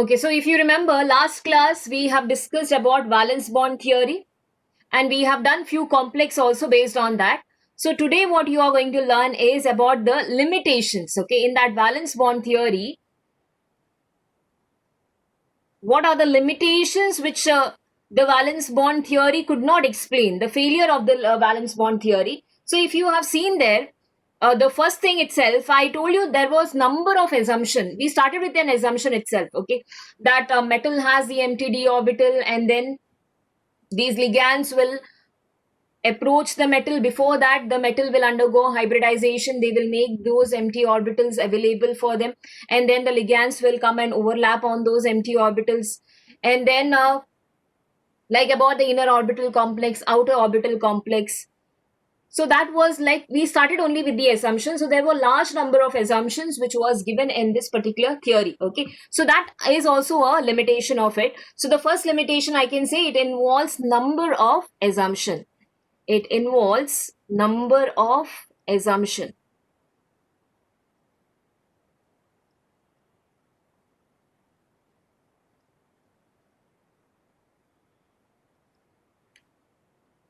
Okay, so if you remember last class, we have discussed about valence bond theory and we have done few complex also based on that. So today what you are going to learn is about the limitations. Okay, in that valence bond theory, what are the limitations which the valence bond theory could not explain, the failure of the valence bond theory. So if you have seen there, the first thing itself, I told you there was number of assumption. We started with an assumption itself, okay, that metal has the empty d orbital, and then these ligands will approach the metal. Before that, the metal will undergo hybridization. They will make those empty orbitals available for them, and then the ligands will come and overlap on those empty orbitals. And then like about the inner orbital complex, outer orbital complex. So that was like we started only with the assumption. So there were large number of assumptions which was given in this particular theory. Okay, so that is also a limitation of it. So the first limitation I can say, it involves number of assumption. It involves number of assumption.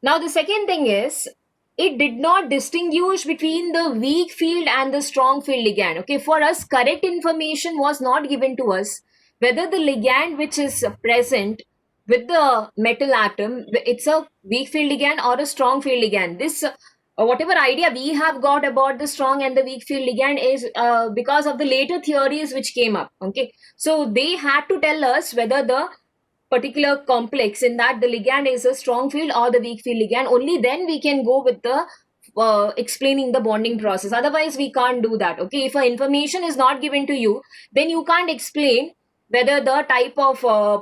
Now the second thing is, it did not distinguish between the weak field and the strong field ligand. Okay, for us, correct information was not given to us whether the ligand which is present with the metal atom, it's a weak field ligand or a strong field ligand. This whatever idea we have got about the strong and the weak field ligand is because of the later theories which came up. Okay, so they had to tell us whether the particular complex in that the ligand is a strong field or the weak field ligand. Only then we can go with the explaining the bonding process. Otherwise we can't do that. Okay, if information is not given to you, then you can't explain whether the type of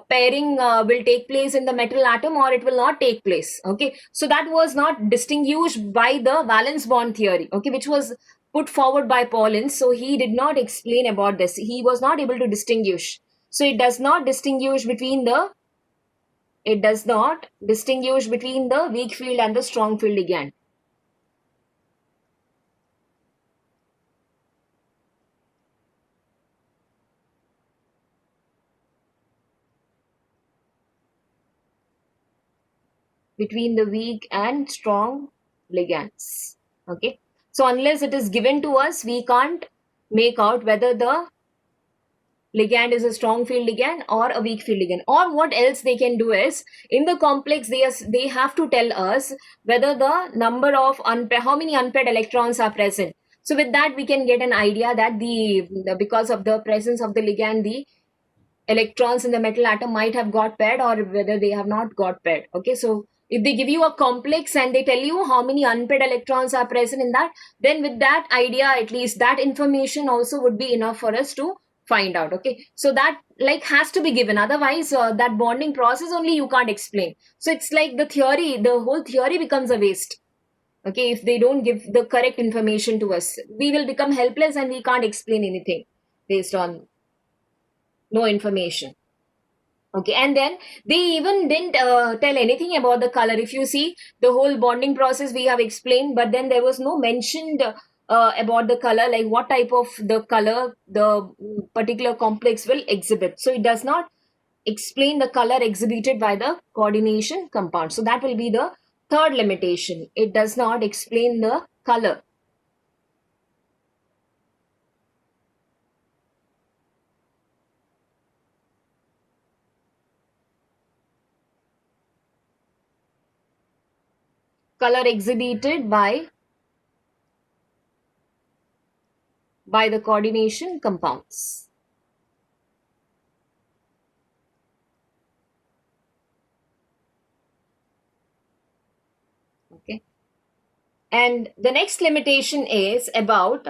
pairing will take place in the metal atom or it will not take place. Okay, so that was not distinguished by the valence bond theory, okay, which was put forward by Paulin. So he did not explain about this. He was not able to distinguish. So it does not distinguish between the weak field and the strong field ligand. Between the weak and strong ligands. Okay. So unless it is given to us, we can't make out whether the ligand is a strong field ligand or a weak field ligand. Or what else they can do is, in the complex, they have to tell us whether the number of how many unpaired electrons are present. So with that, we can get an idea that the because of the presence of the ligand, the electrons in the metal atom might have got paired or whether they have not got paired. Okay, so if they give you a complex and they tell you how many unpaired electrons are present in that, then with that idea, at least that information also would be enough for us to find out. Okay, so that like has to be given. Otherwise that bonding process only you can't explain. So it's like the whole theory becomes a waste. Okay, if they don't give the correct information to us, we will become helpless and we can't explain anything based on no information. Okay, and then they even didn't tell anything about the color. If you see the whole bonding process, we have explained, but then there was no mentioned about the color, like what type of the color the particular complex will exhibit. So it does not explain the color exhibited by the coordination compound. So that will be the third limitation. It does not explain the color. Color exhibited by the coordination compounds. Okay. And the next limitation is about,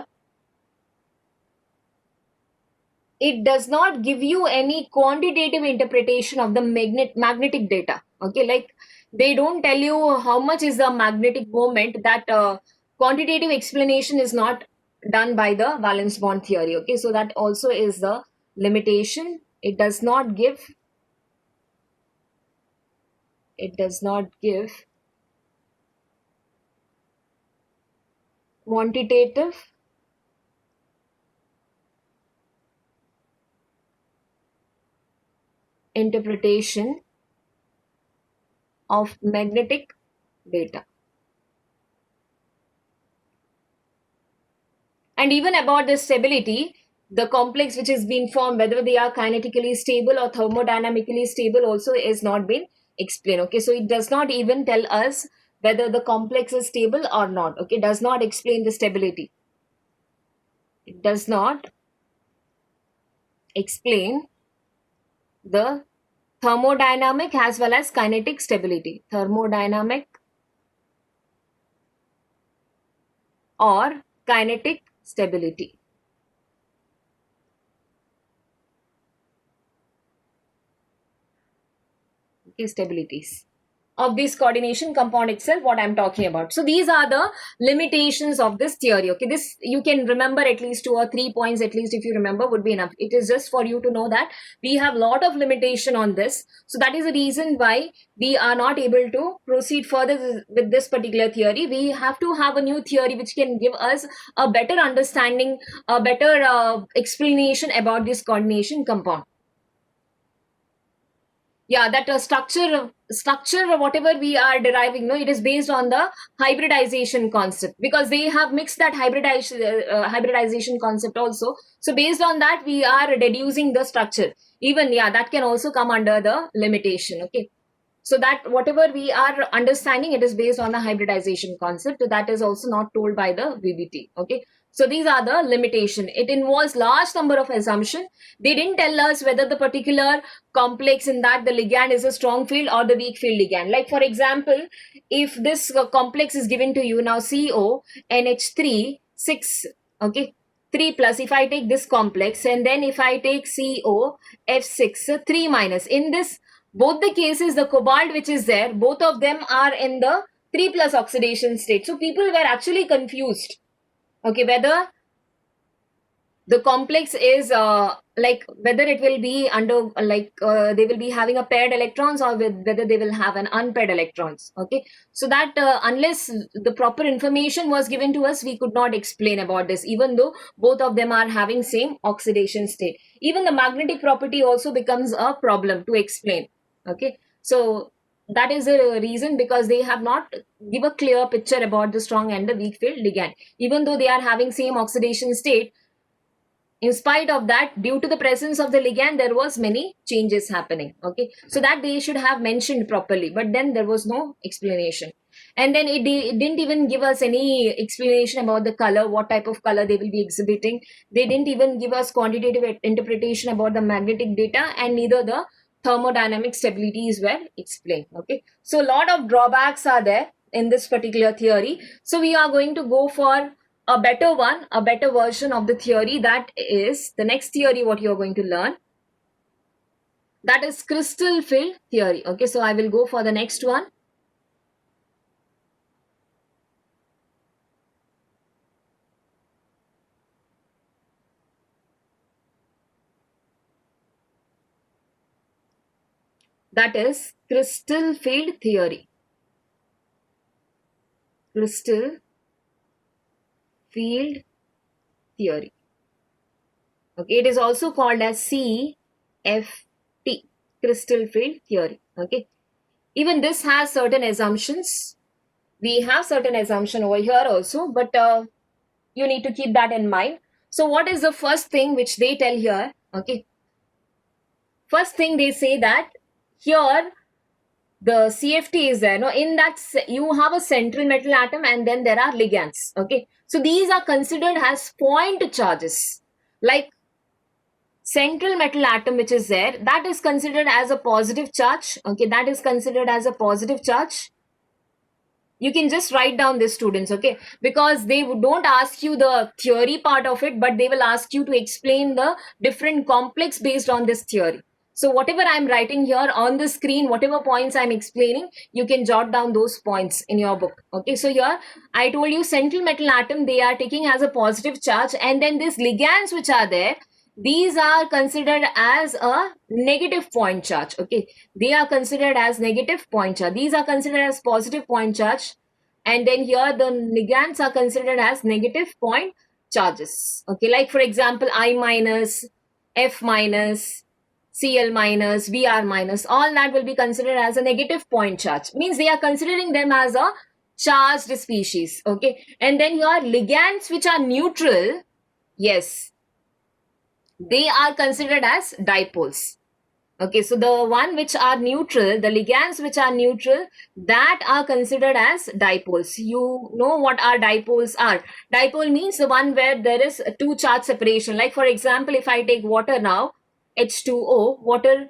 it does not give you any quantitative interpretation of the magnetic data. Okay, like they don't tell you how much is the magnetic moment. That quantitative explanation is not done by the valence bond theory. Okay, so that also is the limitation. It does not give quantitative interpretation of magnetic data. And even about the stability, the complex which is being formed, whether they are kinetically stable or thermodynamically stable, also is not been explained. Okay, so it does not even tell us whether the complex is stable or not. Okay, does not explain the stability. It does not explain the thermodynamic as well as kinetic stability. Thermodynamic or kinetic stability. Okay, stabilities of this coordination compound itself, what I'm talking about. So these are the limitations of this theory. Okay, this you can remember at least 2 or 3 points, at least if you remember, would be enough. It is just for you to know that we have a lot of limitation on this. So that is the reason why we are not able to proceed further with this particular theory. We have to have a new theory which can give us a better understanding, a better explanation about this coordination compound. Yeah, that structure whatever we are deriving, no, it is based on the hybridization concept, because they have mixed that hybridization concept also. So based on that we are deducing the structure. Even, yeah, that can also come under the limitation. Okay, so that whatever we are understanding, it is based on the hybridization concept. That is also not told by the VBT. Okay, so these are the limitation. It involves large number of assumption. They didn't tell us whether the particular complex in that the ligand is a strong field or the weak field ligand. Like for example, if this complex is given to you now, CO NH3 6, okay, 3 plus, if I take this complex, and then if I take CO F6 3 minus, in this both the cases, the cobalt which is there, both of them are in the 3 plus oxidation state. So people were actually confused, okay, whether the complex is like whether it will be under they will be having a paired electrons, or whether they will have an unpaired electrons. Okay, so that unless the proper information was given to us, we could not explain about this, even though both of them are having same oxidation state. Even the magnetic property also becomes a problem to explain. Okay, so that is a reason, because they have not give a clear picture about the strong and the weak field ligand. Even though they are having same oxidation state, in spite of that, due to the presence of the ligand, there was many changes happening. Okay, so that they should have mentioned properly, but then there was no explanation. And then it didn't even give us any explanation about the color, what type of color they will be exhibiting. They didn't even give us quantitative interpretation about the magnetic data, and neither the thermodynamic stabilities were explained. Okay, so a lot of drawbacks are there in this particular theory. So we are going to go for a better one, a better version of the theory. That is the next theory what you are going to learn. That is crystal field theory. Okay, so I will go for the next one. That is crystal field theory. Crystal field theory. Okay, it is also called as CFT, crystal field theory. Okay, even this has certain assumptions. We have certain assumption over here also, but you need to keep that in mind. So what is the first thing which they tell here? Okay, first thing they say that here the CFT is there. No, in that you have a central metal atom, and then there are ligands. Okay, so these are considered as point charges. Like central metal atom which is there, that is considered as a positive charge. Okay, that is considered as a positive charge. You can just write down this, students. Okay, because they don't ask you the theory part of it, but they will ask you to explain the different complex based on this theory. So whatever I'm writing here on the screen, whatever points I'm explaining, you can jot down those points in your book. Okay, so here I told you central metal atom, they are taking as a positive charge, and then these ligands which are there, these are considered as a negative point charge. Okay, they are considered as negative point charge. These are considered as positive point charge, and then here the ligands are considered as negative point charges. Okay, like for example, I minus, F minus, Cl minus, Br minus, all that will be considered as a negative point charge. Means they are considering them as a charged species. Okay. And then your ligands which are neutral, yes, they are considered as dipoles. Okay, so the one which are neutral, the ligands which are neutral, that are considered as dipoles. You know what our dipoles are. Dipole means the one where there is a two charge separation. Like for example, if I take water now, H2O, water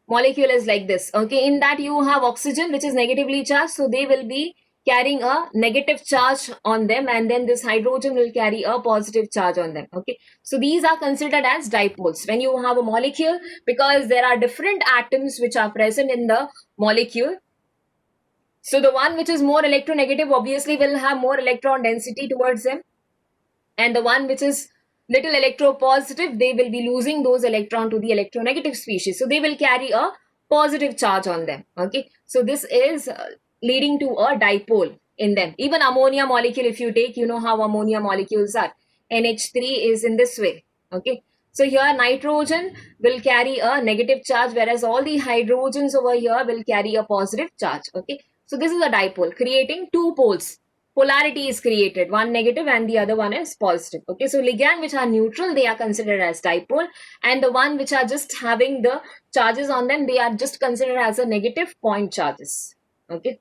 molecule is like this. Okay, in that you have oxygen which is negatively charged, so they will be carrying a negative charge on them, and then this hydrogen will carry a positive charge on them. Okay, so these are considered as dipoles when you have a molecule, because there are different atoms which are present in the molecule. So the one which is more electronegative obviously will have more electron density towards them, and the one which is little electropositive, they will be losing those electron to the electronegative species, so they will carry a positive charge on them. Okay, so this is leading to a dipole in them. Even ammonia molecule, if you take, you know how ammonia molecules are. NH3 is in this way. Okay, so here nitrogen will carry a negative charge, whereas all the hydrogens over here will carry a positive charge. Okay, so this is a dipole creating two poles. Polarity is created, one negative and the other one is positive. Okay, so ligand which are neutral, they are considered as dipole, and the one which are just having the charges on them, they are just considered as a negative point charges. Okay,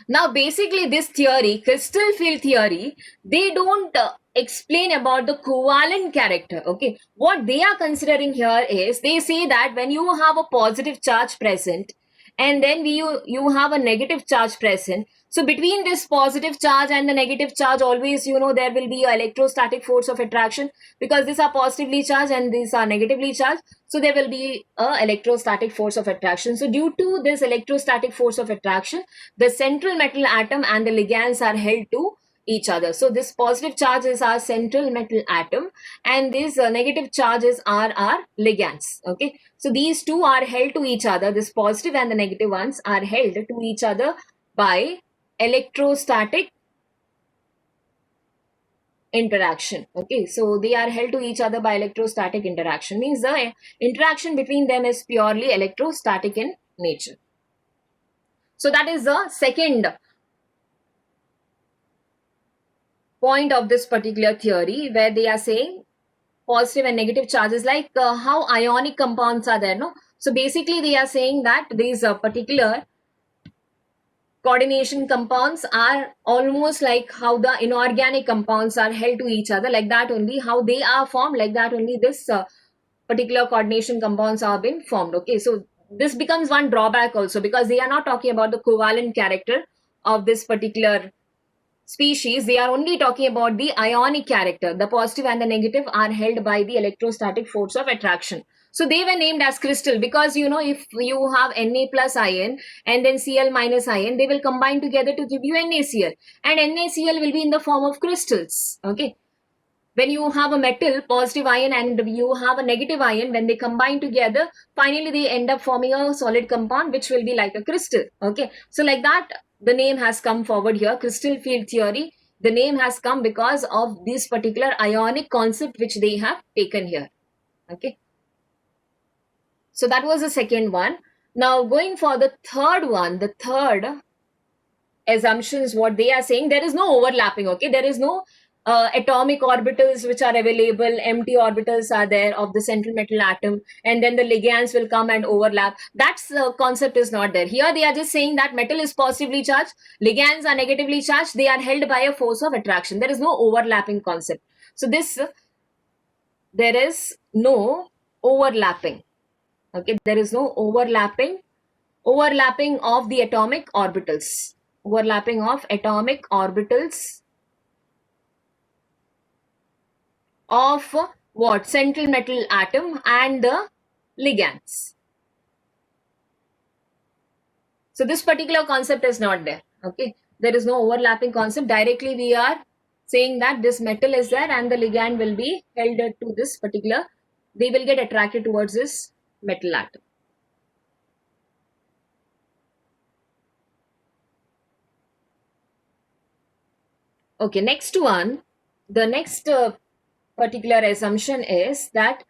now basically this theory, crystal field theory, they don't explain about the covalent character. Okay, what they are considering here is, they say that when you have a positive charge present and then you have a negative charge present, so between this positive charge and the negative charge, always, you know, there will be a electrostatic force of attraction, because these are positively charged and these are negatively charged, so there will be a electrostatic force of attraction. So due to this electrostatic force of attraction, the central metal atom and the ligands are held to each other. So this positive charge is our central metal atom, and these negative charges are our ligands. Okay, so these two are held to each other. This positive and the negative ones are held to each other by electrostatic interaction. Okay, so they are held to each other by electrostatic interaction, means the interaction between them is purely electrostatic in nature. So that is the second point of this particular theory, where they are saying positive and negative charges, like how ionic compounds are there, no? So basically they are saying that these particular coordination compounds are almost like how the inorganic compounds are held to each other, like that only how they are formed, like that only this particular coordination compounds are being formed. Okay, so this becomes one drawback also, because they are not talking about the covalent character of this particular species. They are only talking about the ionic character. The positive and the negative are held by the electrostatic force of attraction. So they were named as crystal because, you know, if you have Na plus ion and then Cl minus ion, they will combine together to give you NaCl, and NaCl will be in the form of crystals. Okay, when you have a metal positive ion and you have a negative ion, when they combine together, finally they end up forming a solid compound which will be like a crystal. Okay, so like that the name has come forward here, crystal field theory. The name has come because of this particular ionic concept which they have taken here. Okay, so that was the second one. Now going for the third one, the third assumptions, what they are saying, there is no overlapping. Okay, there is no atomic orbitals which are available, empty orbitals are there of the central metal atom, and then the ligands will come and overlap. That's concept is not there here. They are just saying that metal is positively charged, ligands are negatively charged, they are held by a force of attraction. There is no overlapping concept. So this, there is no overlapping. Okay, there is no overlapping of the atomic orbitals. Overlapping of atomic orbitals of what? Central metal atom and the ligands. So this particular concept is not there. Okay, there is no overlapping concept. Directly we are saying that this metal is there and the ligand will be held to this particular, they will get attracted towards this metal atom. Okay, next one, the next particular assumption is that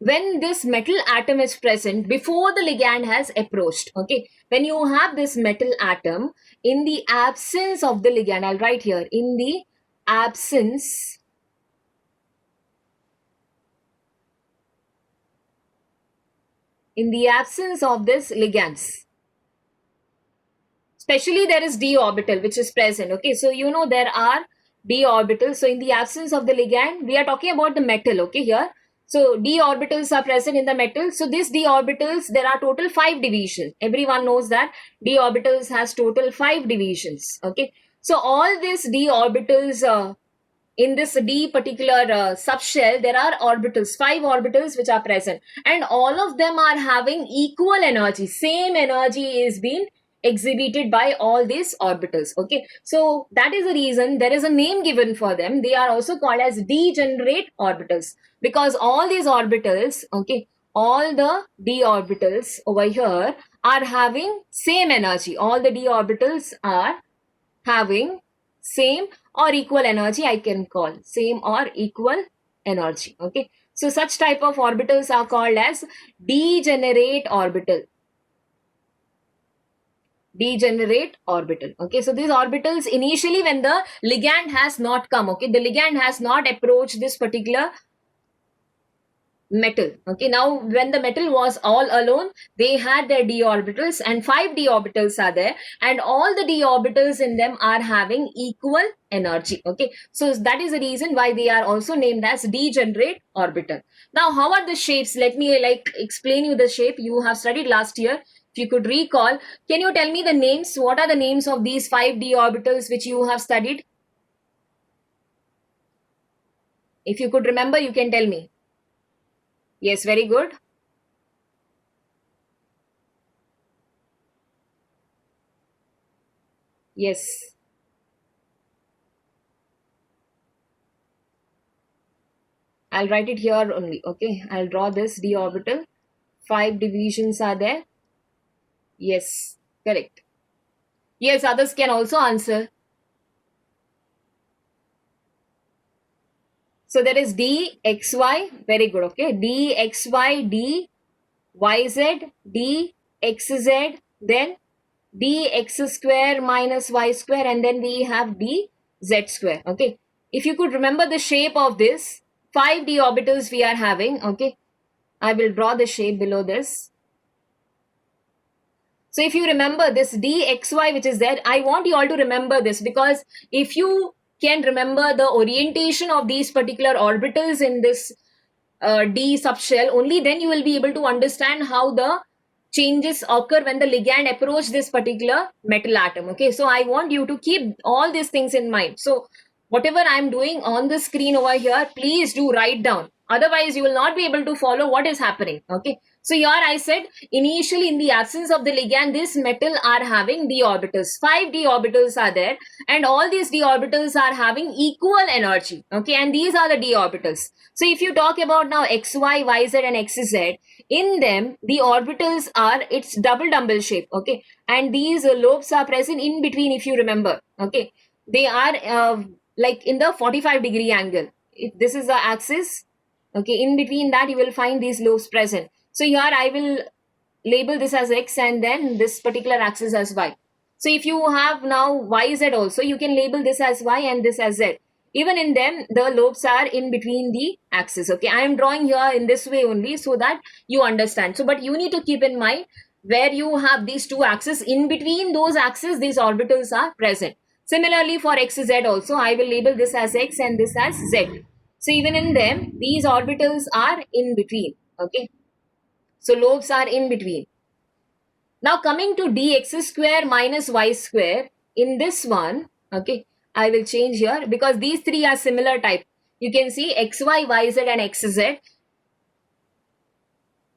when this metal atom is present before the ligand has approached. Okay, when you have this metal atom in the absence of the ligand, I'll write here, in the absence of this ligands, especially there is d orbital which is present. Okay, so you know there are d orbitals. So in the absence of the ligand, we are talking about the metal. Okay, here, so d orbitals are present in the metal. So this d orbitals, there are total 5 divisions. Everyone knows that d orbitals has total 5 divisions. Okay, so all these d orbitals in this d particular subshell, there are orbitals, 5 orbitals which are present, and all of them are having equal energy. Same energy is being exhibited by all these orbitals. Okay, so that is the reason there is a name given for them. They are also called as degenerate orbitals, because all these orbitals, okay, all the d orbitals over here are having same energy. All the d orbitals are having same or equal energy, I can call same or equal energy. Okay, so such type of orbitals are called as degenerate orbital. Degenerate orbital. Okay, so these orbitals initially, when the ligand has not come, okay, the ligand has not approached this particular metal. Okay, now when the metal was all alone, they had their d orbitals, and 5 d orbitals are there, and all the d orbitals in them are having equal energy. Okay, so that is the reason why they are also named as degenerate orbital. Now, how are the shapes? Let me explain you the shape. You have studied last year. If you could recall, can you tell me the names? What are the names of these 5 d orbitals which you have studied? If you could remember, you can tell me. Yes, very good. Yes. I'll write it here only. Okay, I'll draw this d orbital. 5 divisions are there. Yes, correct. Yes, others can also answer. So there is dxy. Very good. Okay, dxy, dyz, dxz, then dx square minus y square, and then we have dz square. Okay, if you could remember the shape of this 5 d orbitals we are having. Okay, I will draw the shape below this. So if you remember this dxy which is there, I want you all to remember this, because if you can remember the orientation of these particular orbitals in this d subshell, only then you will be able to understand how the changes occur when the ligand approach this particular metal atom. Okay, so I want you to keep all these things in mind. So whatever I am doing on the screen over here, please do write down. Otherwise, you will not be able to follow what is happening. Okay, so here I said initially in the absence of the ligand, this metal are having d orbitals. 5 d orbitals are there, and all these d orbitals are having equal energy. Okay, and these are the d orbitals. So if you talk about now xy, yz, and xz, in them the orbitals are, it's double dumbbell shape. Okay, and these lobes are present in between. If you remember, okay, they are like in the 45-degree angle. If this is the axis, okay, in between that you will find these lobes present. So here I will label this as x and then this particular axis as y. So if you have now yz also, you can label this as y and this as z. Even in them, the lobes are in between the axis. Okay, I am drawing here in this way only so that you understand. So, but you need to keep in mind, where you have these two axes, in between those axes, these orbitals are present. Similarly for xz also, I will label this as x and this as z. So even in them, these orbitals are in between. Okay, so lobes are in between. Now coming to dx square minus y square, in this one, okay, I will change here because these three are similar type. You can see xy, yz and xz.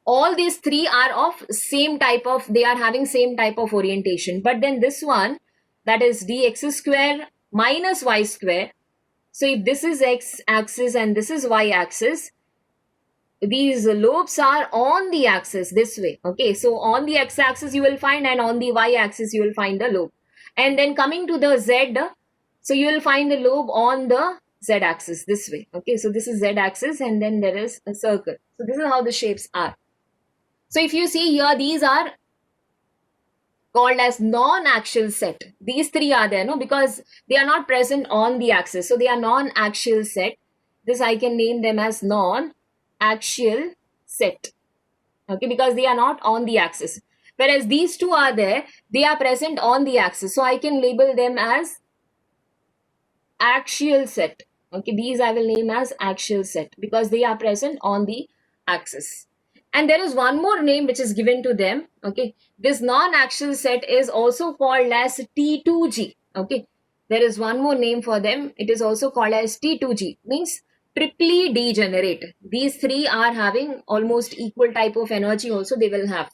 All these three are of same type of, they are having same type of orientation. But then this one, that is dx square minus y square. So if this is x axis and this is y axis, these lobes are on the axis this way. Okay, so on the x axis you will find, and on the y axis you will find the lobe. And then coming to the z, so you will find the lobe on the z-axis this way. Okay, so this is z-axis and then there is a circle. So this is how the shapes are. So if you see here, these are called as non-axial set. These three are there, no, because they are not present on the axis. So they are non-axial set. This I can name them as non-axial set. Okay, because they are not on the axis. Whereas these two are there, they are present on the axis. So I can label them as axial set. Okay, these I will name as axial set because they are present on the axis. And there is one more name which is given to them. Okay, this non-axial set is also called as T2G. Okay, there is one more name for them. It is also called as T2G, means triply degenerate. These three are having almost equal type of energy also they will have.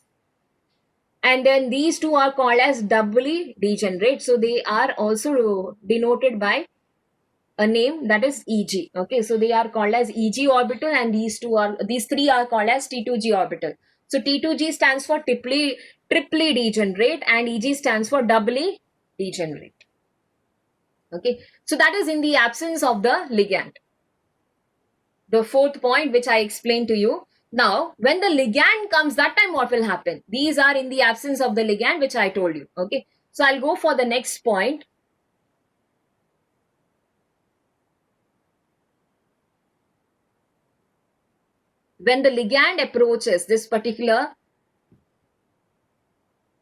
And then these two are called as doubly degenerate. So they are also denoted by a name that is Eg. Okay, so they are called as Eg orbital, and these three are called as T2G orbital. So T2G stands for triply degenerate and Eg stands for doubly degenerate. Okay, so that is in the absence of the ligand. The fourth point which I explained to you. Now, when the ligand comes, that time what will happen? These are in the absence of the ligand which I told you. Okay, so I'll go for the next point. When the ligand approaches this particular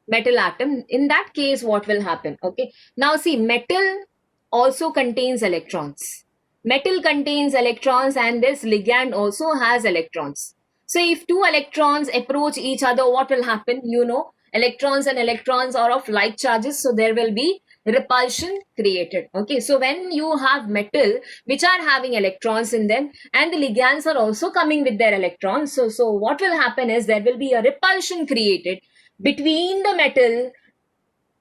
metal atom, in that case what will happen? Okay, now see, metal also contains electrons. Metal contains electrons and this ligand also has electrons. So if two electrons approach each other, what will happen? You know, electrons and electrons are of like charges, so there will be repulsion created. Okay, so when you have metal which are having electrons in them and the ligands are also coming with their electrons, so what will happen is there will be a repulsion created between the metal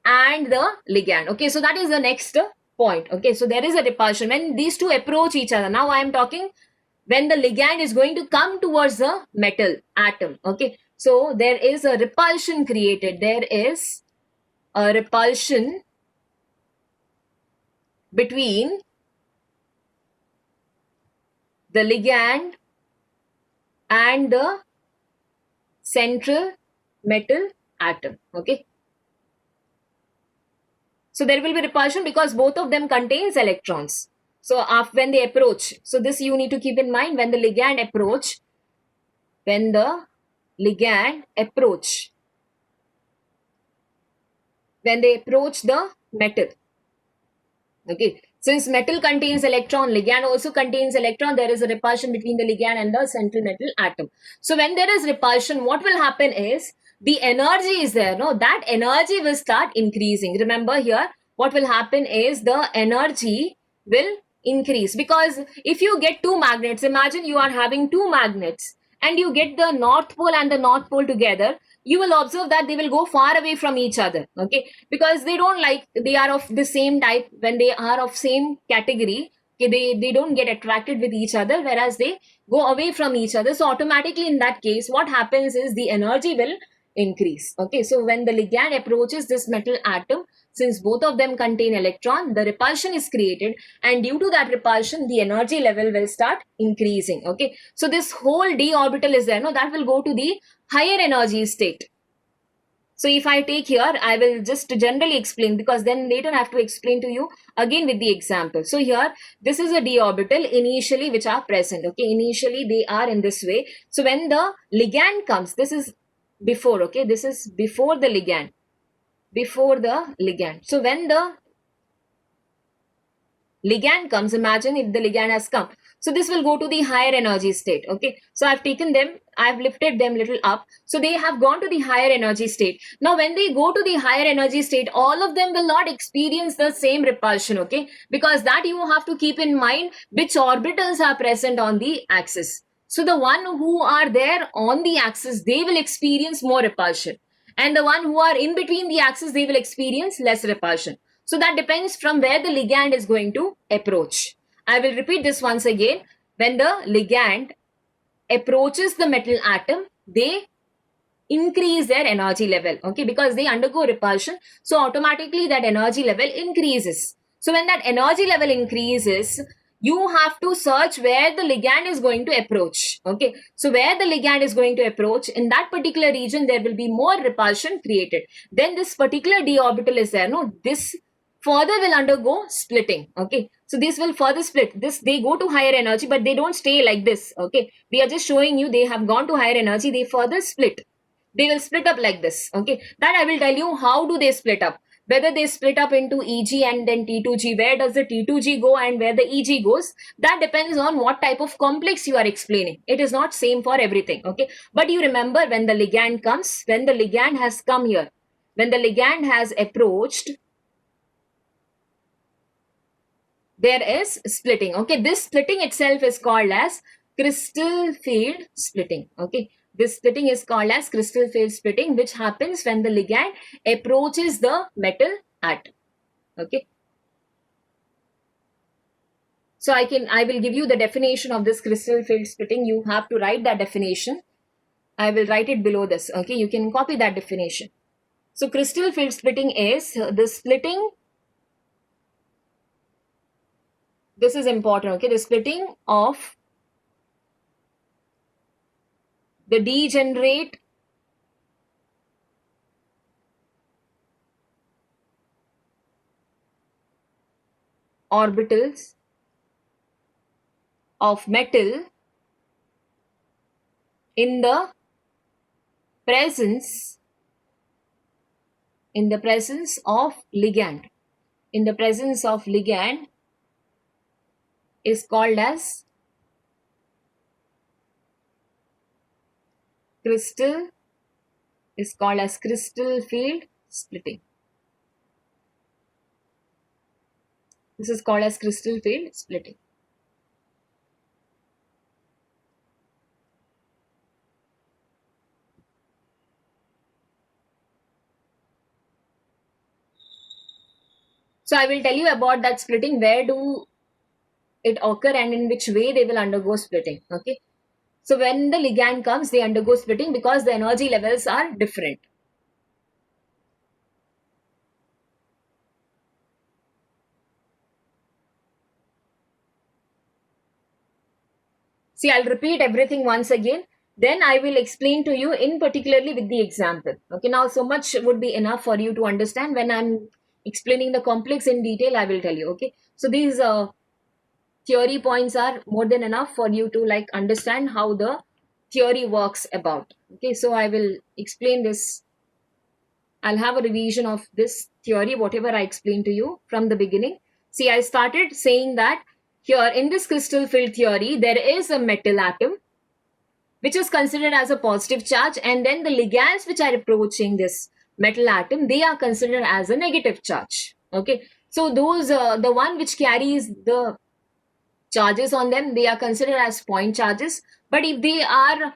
and the ligand. Okay, so that is the next point. Okay, so there is a repulsion when these two approach each other. Now I am talking when the ligand is going to come towards the metal atom. Okay, so there is a repulsion created. There is a repulsion between the ligand and the central metal atom. Okay, so there will be repulsion because both of them contains electrons. So when they approach, so this you need to keep in mind, when the ligand approach, when they approach the metal. Okay, since metal contains electron, ligand also contains electron, there is a repulsion between the ligand and the central metal atom. So when there is repulsion, what will happen is the energy is there, no, that energy will start increasing. Remember here, what will happen is the energy will increase, because if you get two magnets, imagine you are having two magnets and you get the north pole and the north pole together, you will observe that they will go far away from each other. Okay, because they don't like, they are of the same type, when they are of same category, okay, they don't get attracted with each other, whereas they go away from each other. So automatically in that case what happens is the energy will increase. Okay, so when the ligand approaches this metal atom, since both of them contain electron, the repulsion is created, and due to that repulsion the energy level will start increasing. Okay, so this whole d orbital is there, no, that will go to the higher energy state. So if I take here, I will just generally explain, because then later I have to explain to you again with the example. So here, this is a d orbital initially which are present. Okay, initially they are in this way. So when the ligand comes, this is before, okay, this is before the ligand, So when the ligand comes, imagine if the ligand has come, so this will go to the higher energy state. Okay, so I've taken them, I've lifted them little up, so they have gone to the higher energy state. Now when they go to the higher energy state, all of them will not experience the same repulsion. Okay, because that you have to keep in mind which orbitals are present on the axis. So the one who are there on the axis, they will experience more repulsion, and the one who are in between the axis, they will experience less repulsion. So that depends from where the ligand is going to approach. I will repeat this once again. When the ligand approaches the metal atom, they increase their energy level. Okay, because they undergo repulsion, so automatically that energy level increases. So when that energy level increases, you have to search where the ligand is going to approach. Okay, so where the ligand is going to approach, in that particular region, there will be more repulsion created. Then this particular d orbital is there. No, this further will undergo splitting. Okay, so this will further split. This, they go to higher energy, but they don't stay like this. Okay, we are just showing you they have gone to higher energy. They further split. They will split up like this. Okay, that I will tell you how do they split up. Whether they split up into EG and then T2G, where does the T2G go and where the EG goes, that depends on what type of complex you are explaining. It is not same for everything. Okay, but you remember when the ligand comes, when the ligand has come here, when the ligand has approached, there is splitting. Okay, this splitting itself is called as crystal field splitting. Okay, this splitting is called as crystal field splitting, which happens when the ligand approaches the metal atom. Okay, so I will give you the definition of this crystal field splitting. You have to write that definition. I will write it below this. Okay, you can copy that definition. So crystal field splitting is the splitting. This is important. Okay, the splitting of the degenerate orbitals of metal in the presence of ligand. In the presence of ligand is called as crystal field splitting. This is called as crystal field splitting. So I will tell you about that splitting, where do it occur and in which way they will undergo splitting. Okay, so when the ligand comes, they undergo splitting because the energy levels are different. See, I'll repeat everything once again. Then I will explain to you in particularly with the example. Okay, now so much would be enough for you to understand. When I'm explaining the complex in detail, I will tell you. Okay, so these theory points are more than enough for you to like understand how the theory works about. Okay, so I will explain this. I'll have a revision of this theory, whatever I explained to you from the beginning. See, I started saying that here in this crystal field theory, there is a metal atom which is considered as a positive charge, and then the ligands which are approaching this metal atom, they are considered as a negative charge. Okay, so those the one which carries the charges on them, they are considered as point charges. But if they are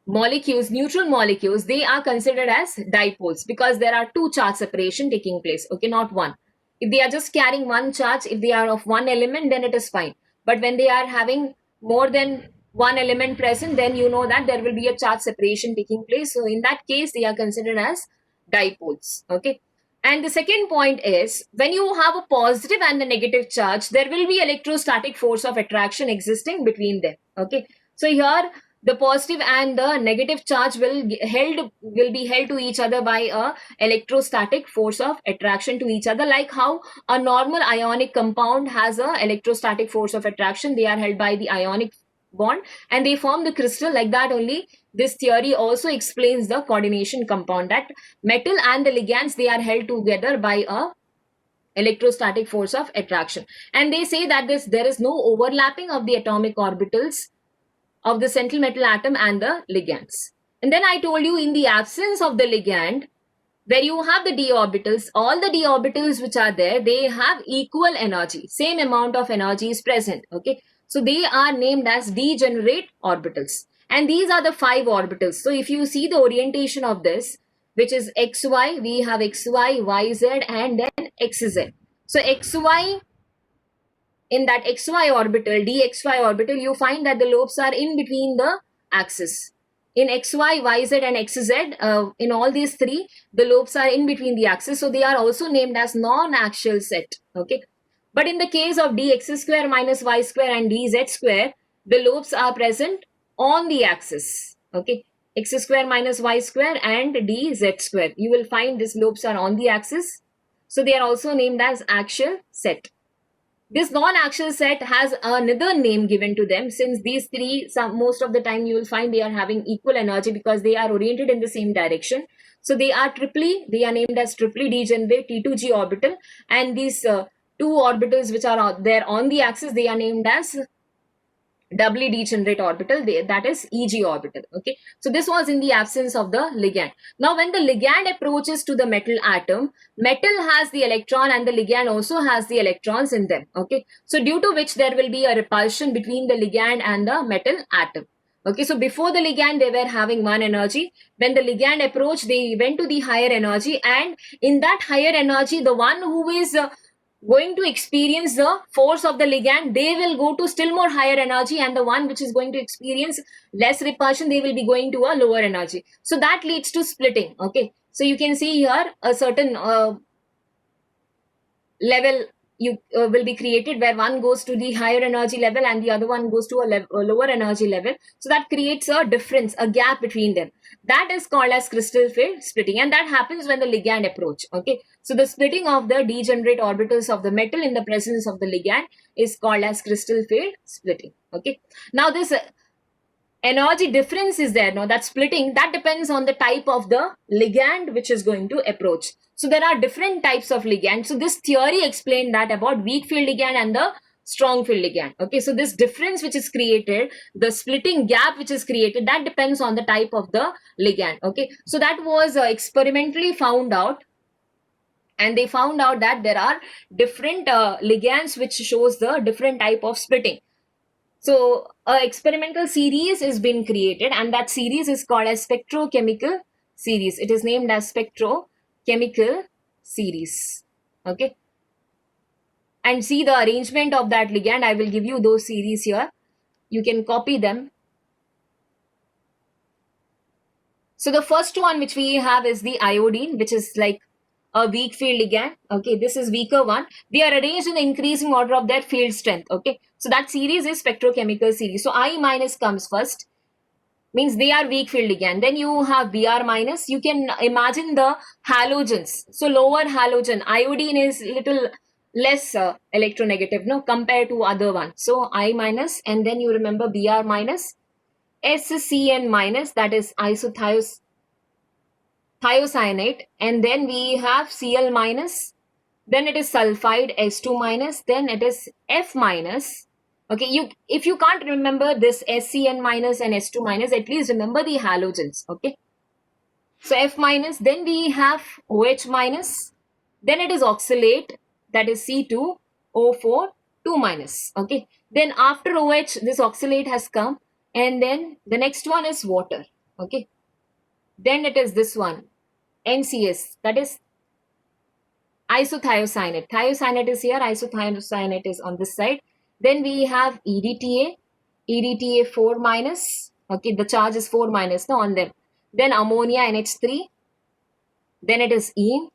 molecules, neutral molecules, they are considered as dipoles because there are two charge separation taking place. Okay, not one. If they are just carrying one charge, if they are of one element, then it is fine. But when they are having more than one element present, then you know that there will be a charge separation taking place. So in that case, they are considered as dipoles. Okay. And the second point is, when you have a positive and a negative charge, there will be electrostatic force of attraction existing between them. Okay. So here the positive and the negative charge will be held to each other by a electrostatic force of attraction to each other, like how a normal ionic compound has a electrostatic force of attraction. They are held by the ionic bond and they form the crystal. Like that only this theory also explains the coordination compound, that metal and the ligands, they are held together by a electrostatic force of attraction. And they say that there is no overlapping of the atomic orbitals of the central metal atom and the ligands. And then I told you, in the absence of the ligand, where you have the d orbitals, all the d orbitals which are there, they have equal energy, same amount of energy is present. Okay, so they are named as degenerate orbitals, and these are the 5 orbitals. So if you see the orientation of this, which is xy, we have xy, yz, and then xz. So xy, in that xy orbital, dxy orbital, you find that the lobes are in between the axis. In xy, yz, and xz, in all these 3, the lobes are in between the axis. So they are also named as non-axial set. Okay. But in the case of dx square minus y square and dz square, the lobes are present on the axis. Okay, x square minus y square and dz square. You will find these lobes are on the axis. So they are also named as axial set. This non-axial set has another name given to them, since these three, most of the time you will find they are having equal energy because they are oriented in the same direction. So they are named as triply degenerate T2G orbital, and these two orbitals which are there on the axis, they are named as doubly degenerate orbital, that is EG orbital. Okay, so this was in the absence of the ligand. Now when the ligand approaches to the metal atom, metal has the electron and the ligand also has the electrons in them. Okay, so due to which there will be a repulsion between the ligand and the metal atom. Okay, so before the ligand they were having one energy. When the ligand approached, they went to the higher energy, and in that higher energy, the one who is going to experience the force of the ligand, they will go to still more higher energy, and the one which is going to experience less repulsion, they will be going to a lower energy. So that leads to splitting. Okay, so you can see here a certain level will be created where one goes to the higher energy level and the other one goes to a lower energy level. So that creates a difference, a gap between them. That is called as crystal field splitting, and that happens when the ligand approach. Okay, so the splitting of the degenerate orbitals of the metal in the presence of the ligand is called as crystal field splitting. Okay, now this energy difference is there. Now that splitting, that depends on the type of the ligand which is going to approach. So there are different types of ligand. So this theory explained that about weak field ligand and the strong field ligand. Okay, so this difference which is created, the splitting gap which is created, that depends on the type of the ligand. Okay, so that was experimentally found out, and they found out that there are different ligands which shows the different type of splitting. So a experimental series is being created, and that series is called as spectrochemical series. It is named as spectrochemical series. Okay, and see the arrangement of that ligand. I will give you those series here. You can copy them. So the first one which we have is the iodine, which is like a weak field ligand. Okay, this is weaker one. They are arranged in the increasing order of their field strength. Okay, so that series is spectrochemical series. So I minus comes first, means they are weak field ligand. Then you have Br minus. You can imagine the halogens. So lower halogen, iodine is little less electronegative, no, compared to other one. So I minus, and then you remember Br minus, SCN minus, that is thiocyanate, and then we have Cl minus, then it is sulfide, S2 minus, then it is F minus. Okay, if you can't remember this SCN minus and S2 minus, at least remember the halogens. Okay, so F minus, then we have OH minus, then it is oxalate, that is C2O4 2 minus. Okay, then after OH this oxalate has come, and then the next one is water. Okay, then it is this one, NCS, that is isothiocyanate. Thiocyanate is here, isothiocyanate is on this side. Then we have EDTA 4 minus. Okay, the charge is 4 minus no, on them. Then ammonia, NH3. Then it is EM,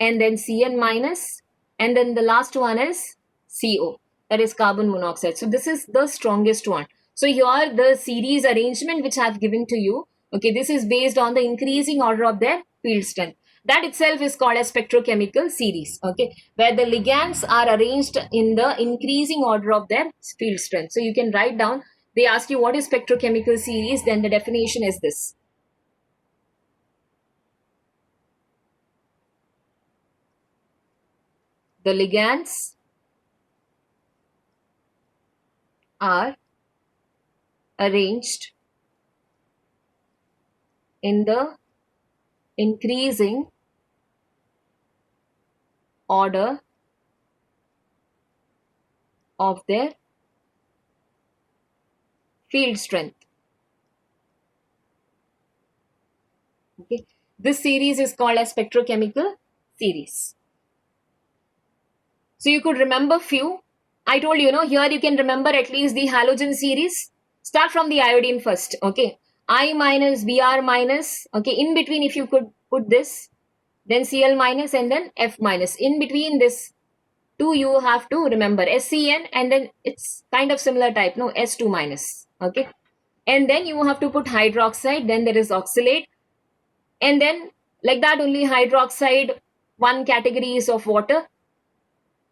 and then CN minus, and then the last one is CO, that is carbon monoxide. So this is the strongest one. So here the series arrangement which I have given to you, okay, this is based on the increasing order of their field strength. That itself is called as spectrochemical series, okay, where the ligands are arranged in the increasing order of their field strength. So you can write down, they ask you what is spectrochemical series, then the definition is this. The ligands are arranged in the increasing order of their field strength. Okay, this series is called as spectrochemical series. So you could remember few. I told you, here you can remember at least the halogen series. Start from the iodine first. Okay, I minus, Br minus. Okay, in between if you could put this, then Cl minus, and then F minus. In between this 2 you have to remember SCN, and then it's kind of similar type, no, S2 minus. Okay. And then you have to put hydroxide, then there is oxalate, and then like that only hydroxide, one category is of water,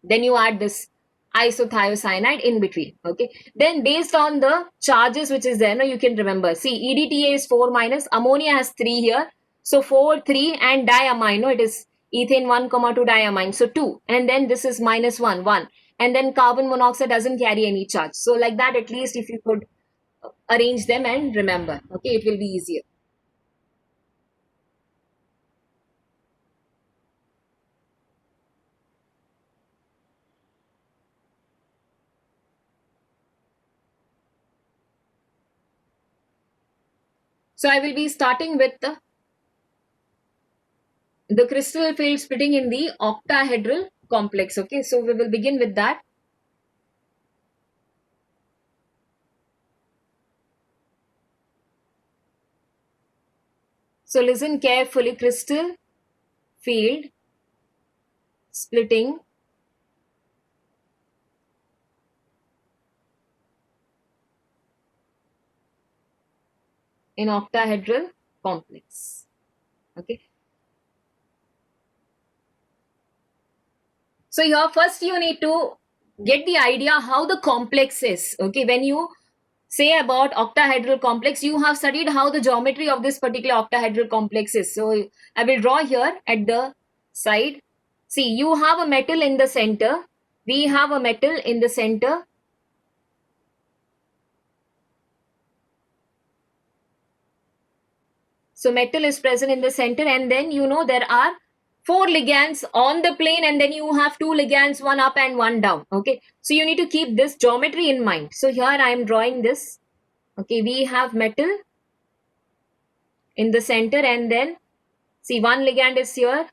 then you add this isothiocyanide in between. Okay, then based on the charges which is there, now you can remember, see, EDTA is 4 minus, ammonia has 3 here, so 4 3, and diamino, it is ethane 1 comma 2 diamine, so 2, and then this is minus 1 1, and then carbon monoxide doesn't carry any charge. So like that, at least if you could arrange them and remember, okay, it will be easier. So I will be starting with the crystal field splitting in the octahedral complex. Okay, so we will begin with that. So listen carefully, crystal field splitting in octahedral complex. Okay. So here first you need to get the idea how the complex is. Okay, when you say about octahedral complex, you have studied how the geometry of this particular octahedral complex is. So I will draw here at the side. See, you have a metal in the center. We have a metal in the center. So metal is present in the center, and then you know there are 4 ligands on the plane, and then you have 2 ligands, one up and one down. Okay, so you need to keep this geometry in mind. So here I am drawing this. Okay, we have metal in the center, and then see, one ligand is here,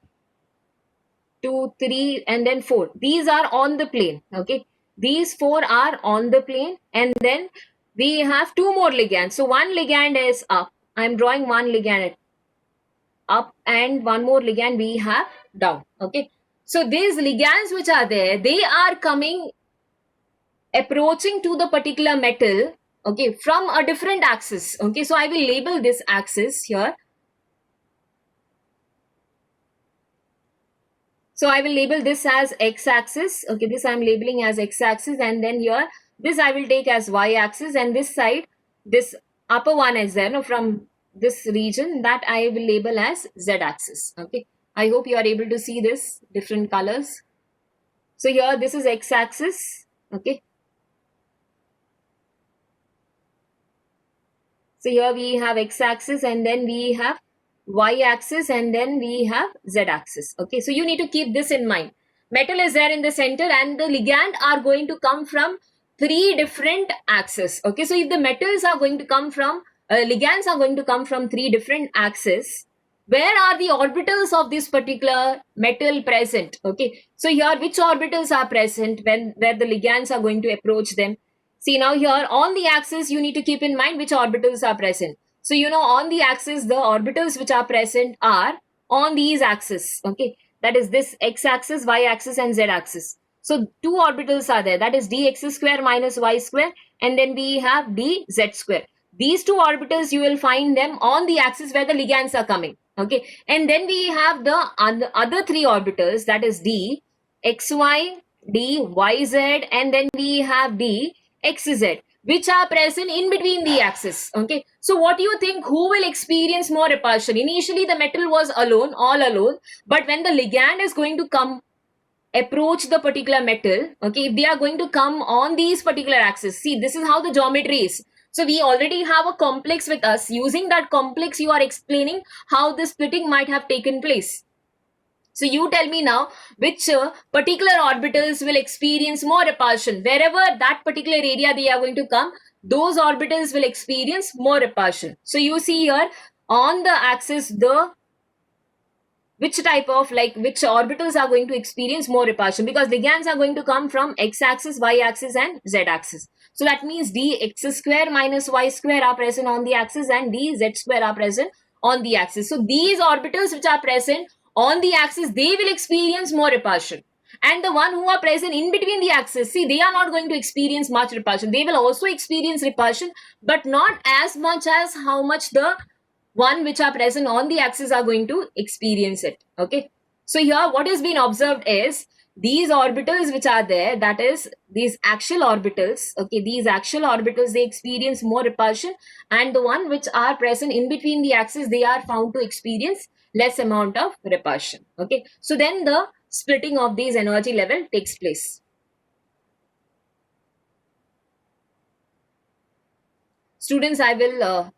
2 3 and then 4. These are on the plane. Okay, these 4 are on the plane, and then we have 2 more ligands. So one ligand is up. I am drawing one ligand up, and one more ligand we have down. Okay, so these ligands which are there, they are coming, approaching to the particular metal, okay, from a different axis. Okay, so I will label this axis here. So I will label this as x-axis. Okay, this I am labeling as x-axis, and then here this I will take as y-axis, and this side, this upper one is there, no, from this region, that I will label as z-axis. Okay, I hope you are able to see this different colors. So here this is x-axis. Okay, so here we have x-axis, and then we have y-axis, and then we have z-axis. Okay, so you need to keep this in mind. Metal is there in the center, and the ligand are going to come from 3 different axes. Okay, so if the metals are going to come from, ligands are going to come from 3 different axes, where are the orbitals of this particular metal present? Okay, so here which orbitals are present when where the ligands are going to approach them? See, now here on the axis you need to keep in mind which orbitals are present. So you know, on the axis the orbitals which are present are on these axes. Okay, that is this x-axis, y-axis and z-axis. So 2 orbitals are there, that is dx square minus y square, and then we have dz square. These 2 orbitals you will find them on the axis where the ligands are coming. Okay, and then we have the other 3 orbitals, that is d xy, d yz, and then we d xz, which are present in between the axis. Okay, so what do you think, who will experience more repulsion? Initially the metal was alone, all alone, but when the ligand is going to come, approach the particular metal, okay, if they are going to come on these particular axes, see, this is how the geometry is. So we already have a complex with us. Using that complex, you are explaining how the splitting might have taken place. So you tell me now, which particular orbitals will experience more repulsion? Wherever that particular area they are going to come, those orbitals will experience more repulsion. So you see here on the axis, the which type of, like, which orbitals are going to experience more repulsion, because ligands are going to come from x-axis, y-axis and z-axis. So that means dx square minus y square are present on the axis, and dz square are present on the axis. So these orbitals which are present on the axis, they will experience more repulsion. And the one who are present in between the axis, see, they are not going to experience much repulsion. They will also experience repulsion, but not as much as how much the one which are present on the axis are going to experience it. Okay. So here what is being observed is these orbitals which are there, that is these axial orbitals, okay, these axial orbitals, they experience more repulsion, and the one which are present in between the axis, they are found to experience less amount of repulsion. Okay. So then the splitting of these energy level takes place. Students, I will